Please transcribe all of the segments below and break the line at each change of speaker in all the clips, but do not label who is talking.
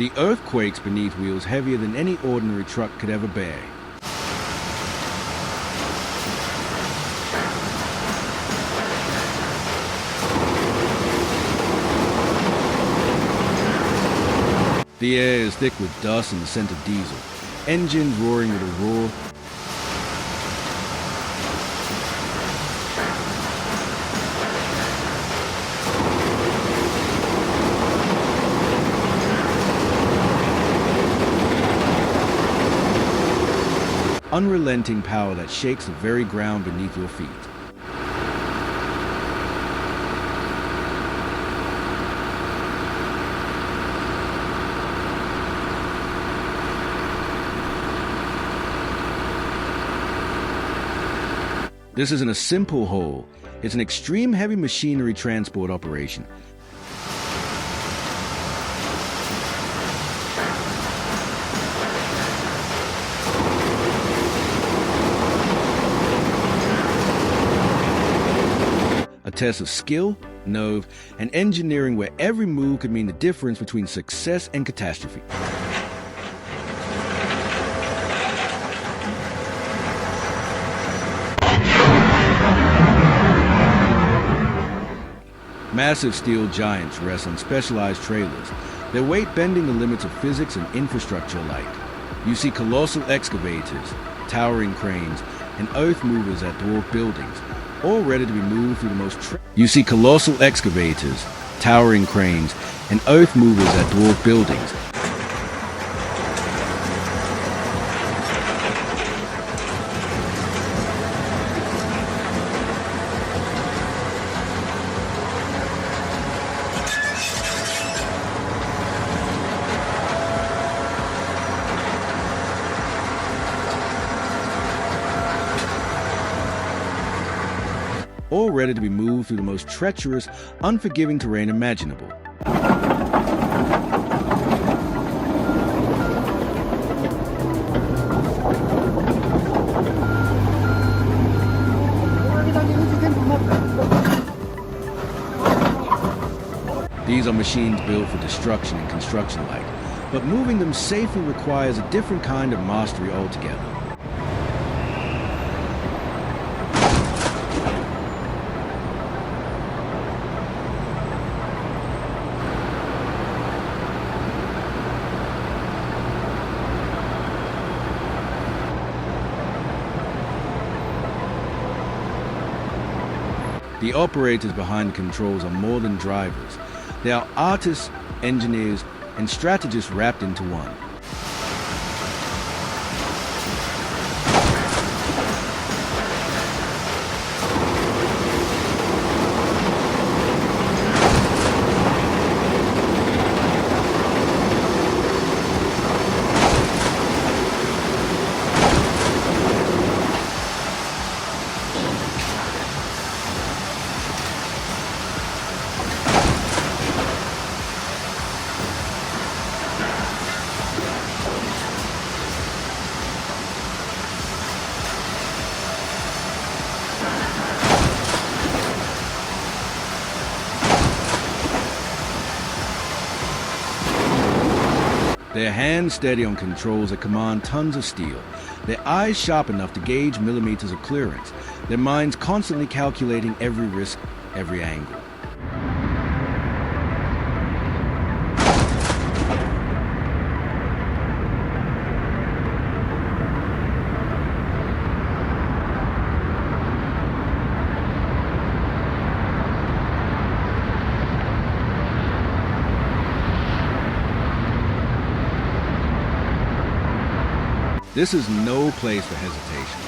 The earth quakes beneath wheels heavier than any ordinary truck could ever bear. The air is thick with dust and the scent of diesel, engines roaring with a roar. Unrelenting power that shakes the very ground beneath your feet. This isn't a simple haul, it's an extreme heavy machinery transport operation. A test of skill, nerve, and engineering where every move could mean the difference between success and catastrophe. Massive steel giants rest on specialized trailers, their weight bending the limits of physics and infrastructure alike. You see colossal excavators, towering cranes, and earth movers that dwarf buildings, all ready to be moved through the most You see colossal excavators, towering cranes, and earth movers that dwarf buildings. All ready to be moved through the most treacherous, unforgiving terrain imaginable. These are machines built for destruction and construction alike, but moving them safely requires a different kind of mastery altogether. The operators behind the controls are more than drivers. They are artists, engineers, and strategists wrapped into one. Their hands steady on controls that command tons of steel, their eyes sharp enough to gauge millimeters of clearance, their minds constantly calculating every risk, every angle. This is no place for hesitation.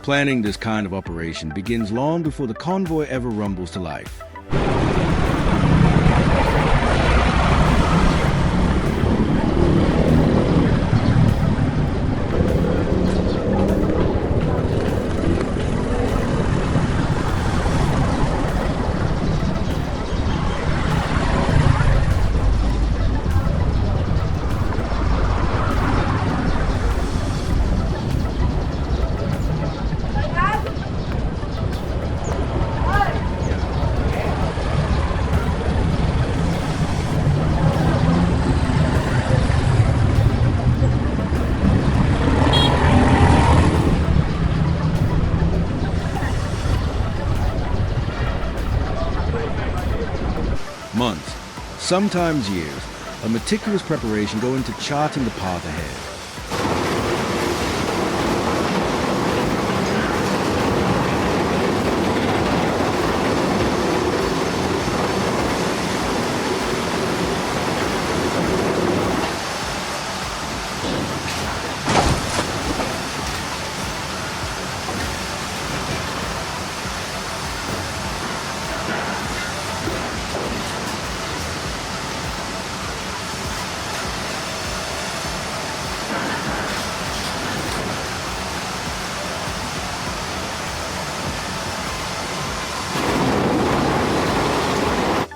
Planning this kind of operation begins long before the convoy ever rumbles to life. Months, sometimes years, of meticulous preparation go into charting the path ahead.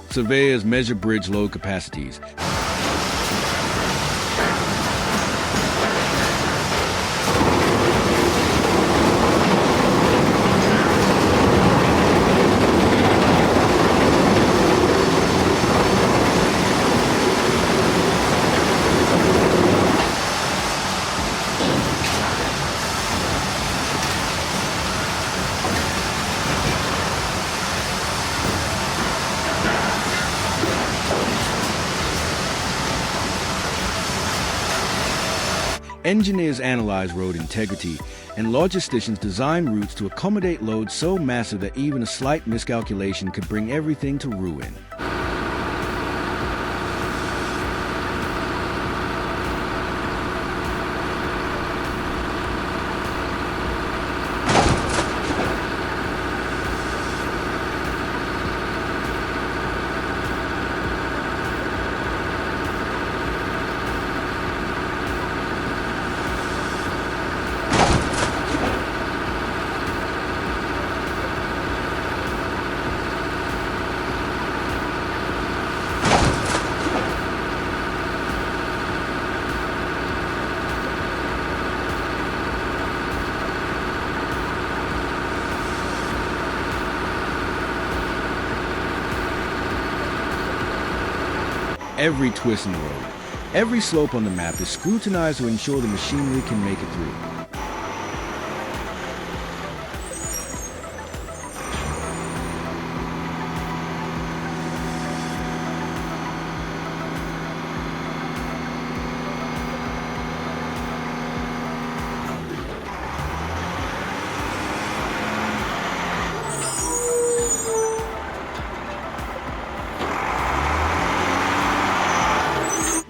Surveyors measure bridge load capacities. Engineers analyze road integrity, and logisticians design routes to accommodate loads so massive that even a slight miscalculation could bring everything to ruin. Every twist in the road, every slope on the map is scrutinized to ensure the machinery can make it through.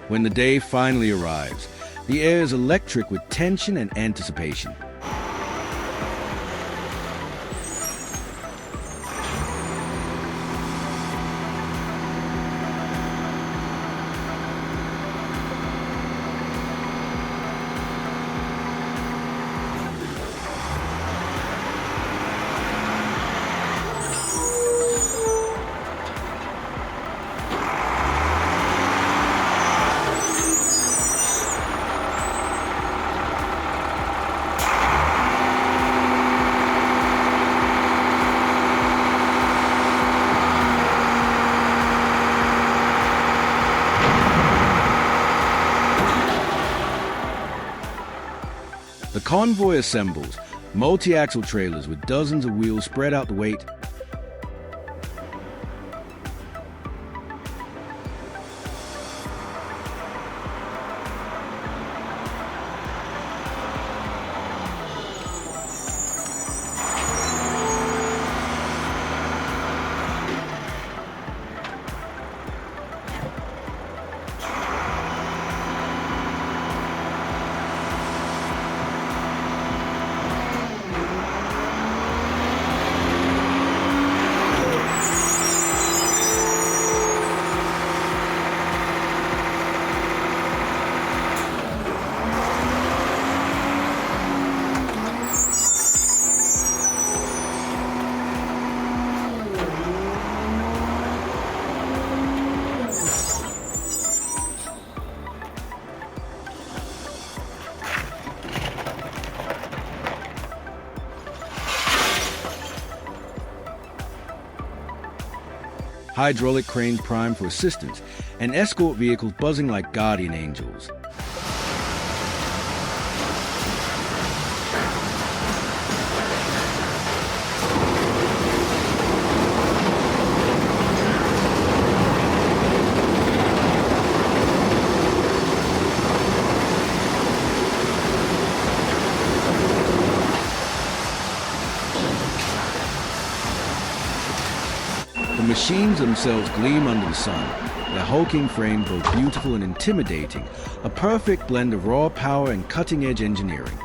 When the day finally arrives, the air is electric with tension and anticipation. The convoy assembles, multi-axle trailers with dozens of wheels spread out the weight. Hydraulic cranes primed for assistance, and escort vehicles buzzing like guardian angels. The machines themselves gleam under the sun, their hulking frame both beautiful and intimidating, a perfect blend of raw power and cutting-edge engineering.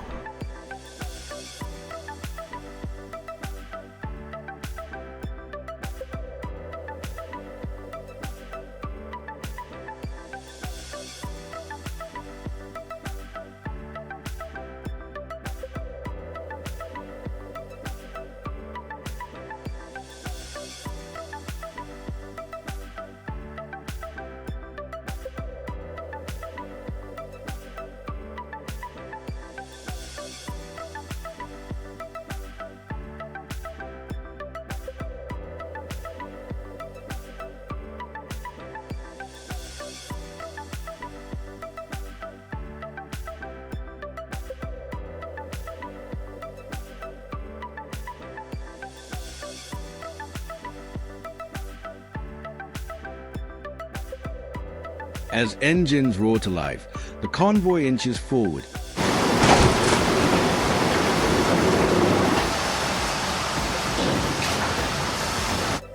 As engines roar to life, the convoy inches forward.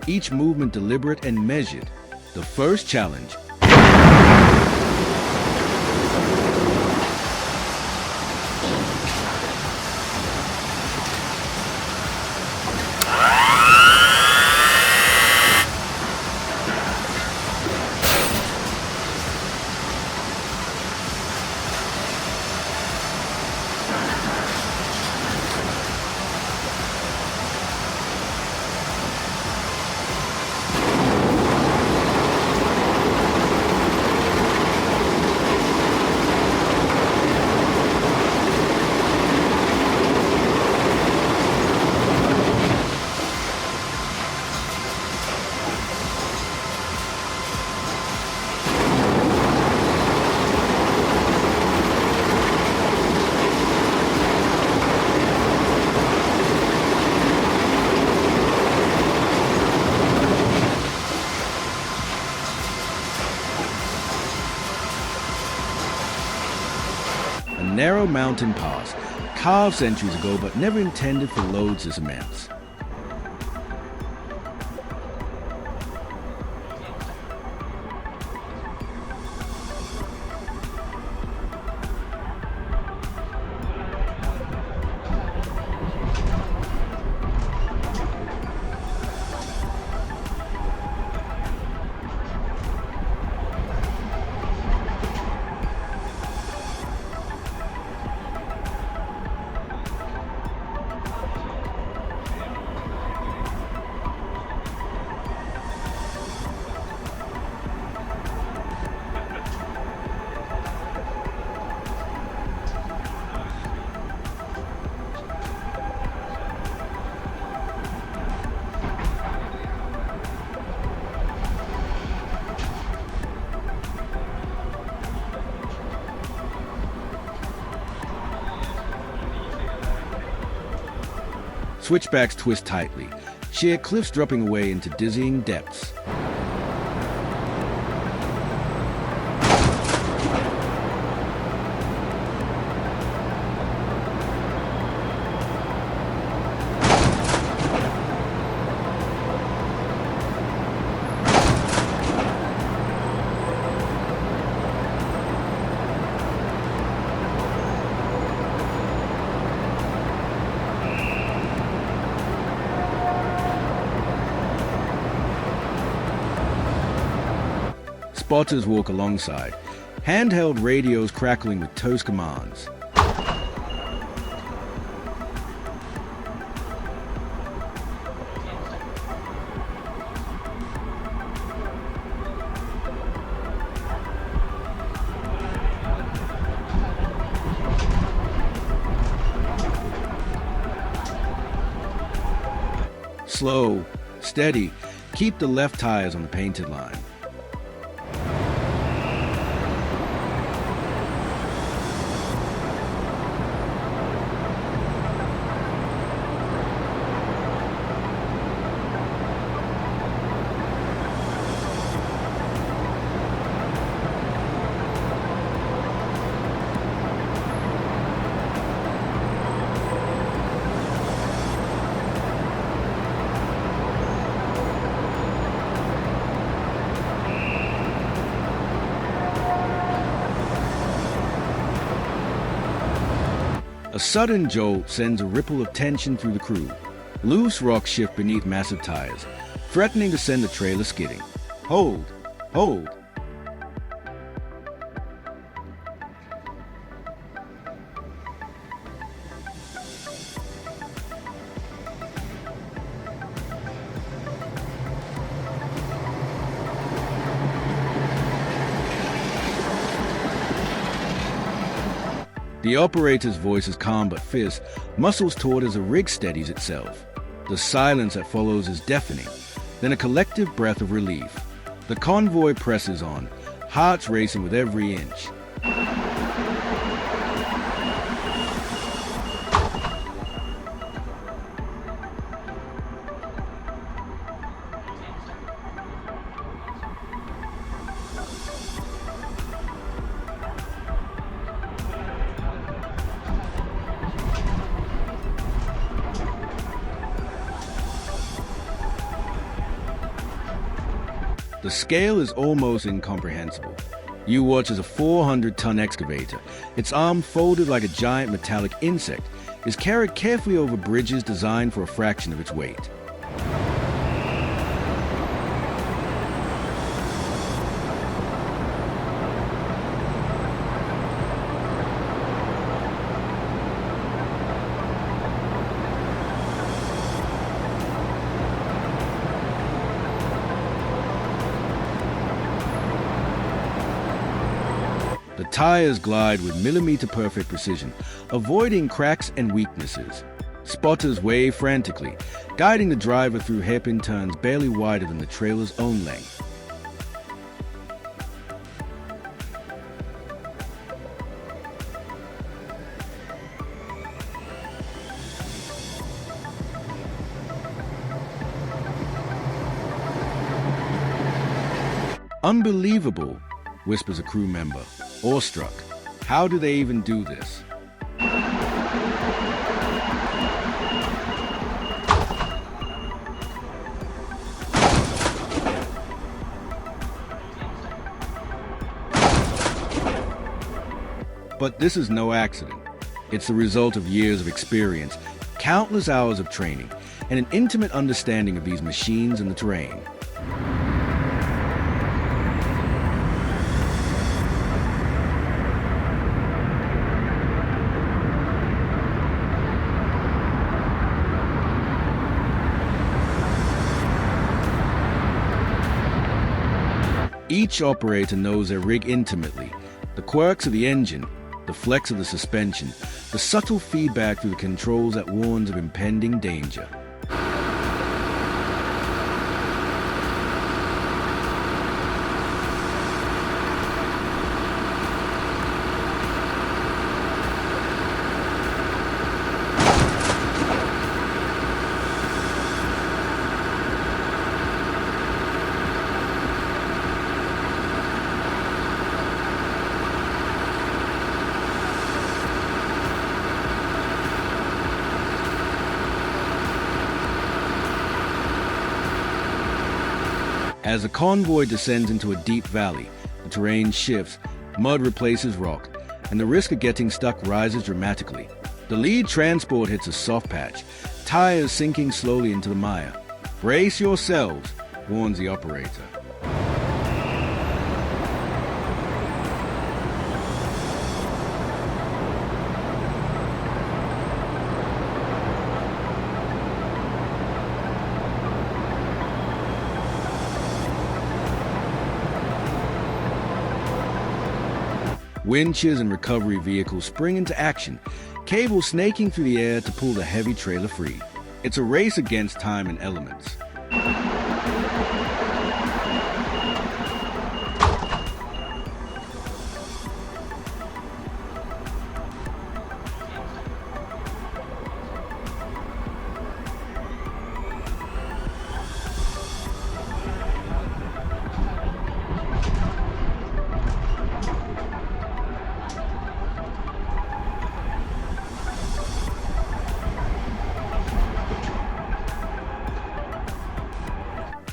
Each movement deliberate and measured. The first challenge. Narrow mountain pass, carved centuries ago but never intended for loads as immense. Switchbacks twist tightly, sheer cliffs dropping away into dizzying depths. Spotters walk alongside, handheld radios crackling with toast commands. Slow, steady, keep the left tires on the painted line. A sudden jolt sends a ripple of tension through the crew. Loose rocks shift beneath massive tires, threatening to send the trailer skidding. Hold! Hold! The operator's voice is calm but fierce, muscles taut as the rig steadies itself. The silence that follows is deafening, then a collective breath of relief. The convoy presses on, hearts racing with every inch. The scale is almost incomprehensible. You watch as a 400-ton excavator, its arm folded like a giant metallic insect, is carried carefully over bridges designed for a fraction of its weight. The tires glide with millimeter-perfect precision, avoiding cracks and weaknesses. Spotters wave frantically, guiding the driver through hairpin turns barely wider than the trailer's own length. Unbelievable, whispers a crew member, awestruck. How do they even do this? But this is no accident. It's the result of years of experience, countless hours of training, and an intimate understanding of these machines and the terrain. Each operator knows their rig intimately, the quirks of the engine, the flex of the suspension, the subtle feedback through the controls that warns of impending danger. As the convoy descends into a deep valley, the terrain shifts, mud replaces rock, and the risk of getting stuck rises dramatically. The lead transport hits a soft patch, tires sinking slowly into the mire. "Brace yourselves," warns the operator. Winches and recovery vehicles spring into action, cables snaking through the air to pull the heavy trailer free. It's a race against time and elements.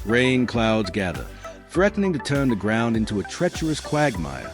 Rain clouds gather, threatening to turn the ground into a treacherous quagmire.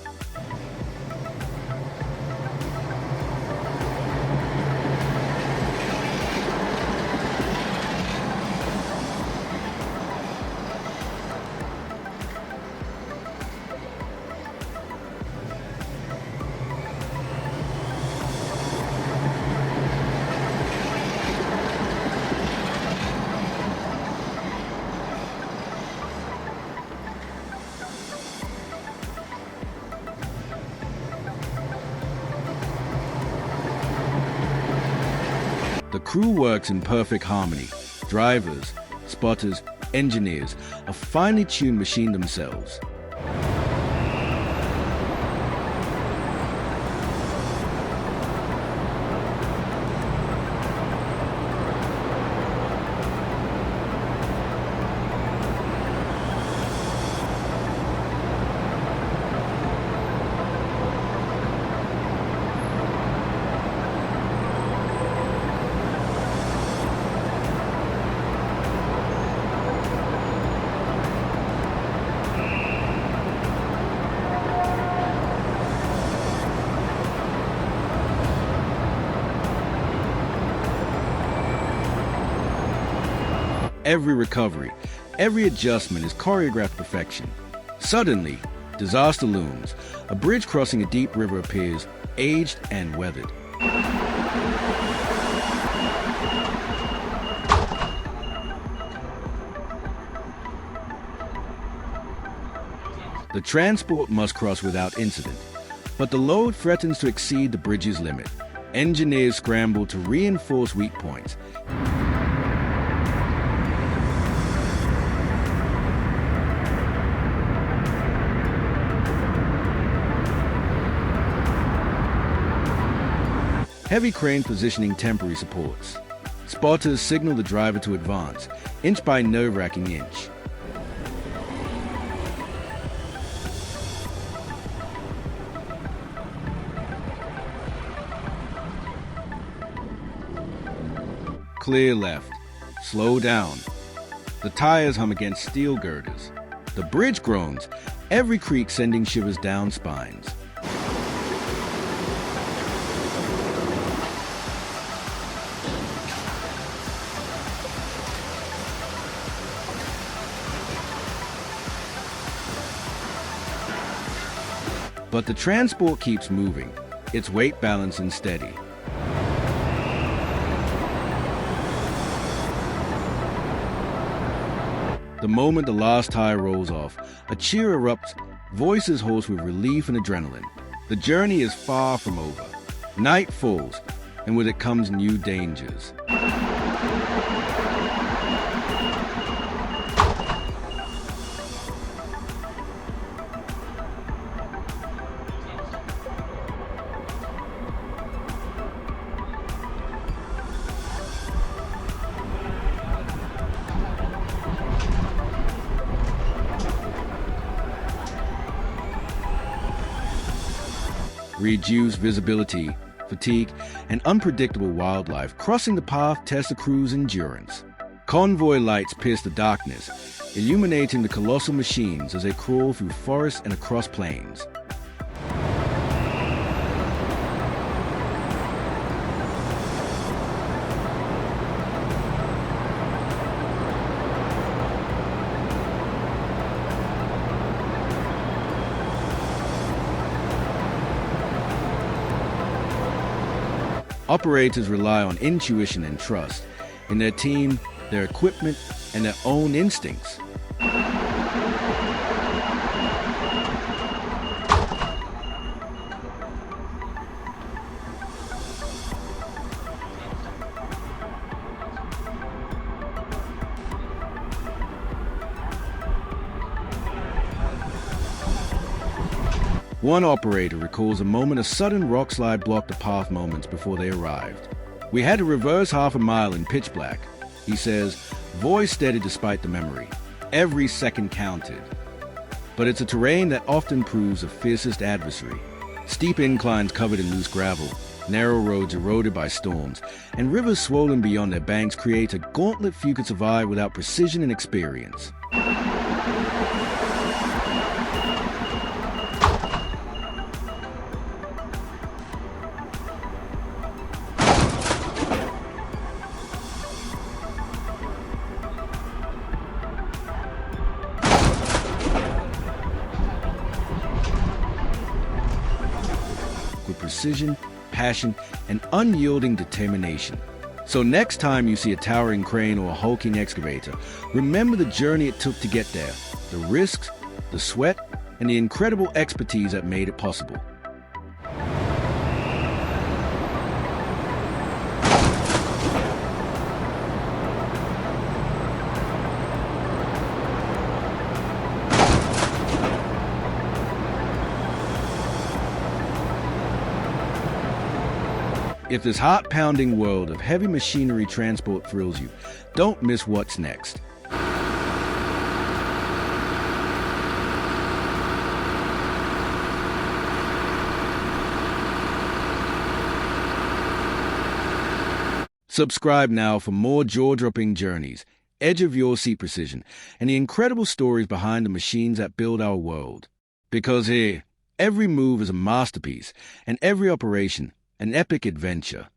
crew works in perfect harmony. Drivers, spotters, engineers, a finely tuned machine themselves. Every recovery, every adjustment is choreographed perfection. Suddenly, disaster looms. A bridge crossing a deep river appears, aged and weathered. The transport must cross without incident, but the load threatens to exceed the bridge's limit. Engineers scramble to reinforce weak points. Heavy crane positioning temporary supports. Spotters signal the driver to advance, inch by nerve-wracking inch. Clear left. Slow down. The tires hum against steel girders. The bridge groans, every creak sending shivers down spines. But the transport keeps moving, its weight balanced and steady. The moment the last tire rolls off, a cheer erupts, voices hoarse with relief and adrenaline. The journey is far from over. Night falls, and with it comes new dangers. Reduced visibility, fatigue, and unpredictable wildlife crossing the path test the crew's endurance. Convoy lights pierce the darkness, illuminating the colossal machines as they crawl through forests and across plains. Operators rely on intuition and trust in their team, their equipment, and their own instincts. One operator recalls a moment a sudden rock slide blocked the path moments before they arrived. "We had to reverse half a mile in pitch black," he says, voice steady despite the memory. Every second counted. But it's a terrain that often proves a fiercest adversary. Steep inclines covered in loose gravel, narrow roads eroded by storms, and rivers swollen beyond their banks create a gauntlet few could survive without precision and experience. Precision, passion, and unyielding determination. So next time you see a towering crane or a hulking excavator, remember the journey it took to get there, the risks, the sweat, and the incredible expertise that made it possible. If this heart-pounding world of heavy machinery transport thrills you, don't miss what's next. Subscribe now for more jaw-dropping journeys, edge-of-your-seat precision, and the incredible stories behind the machines that build our world. Because here, every move is a masterpiece, and every operation, an epic adventure.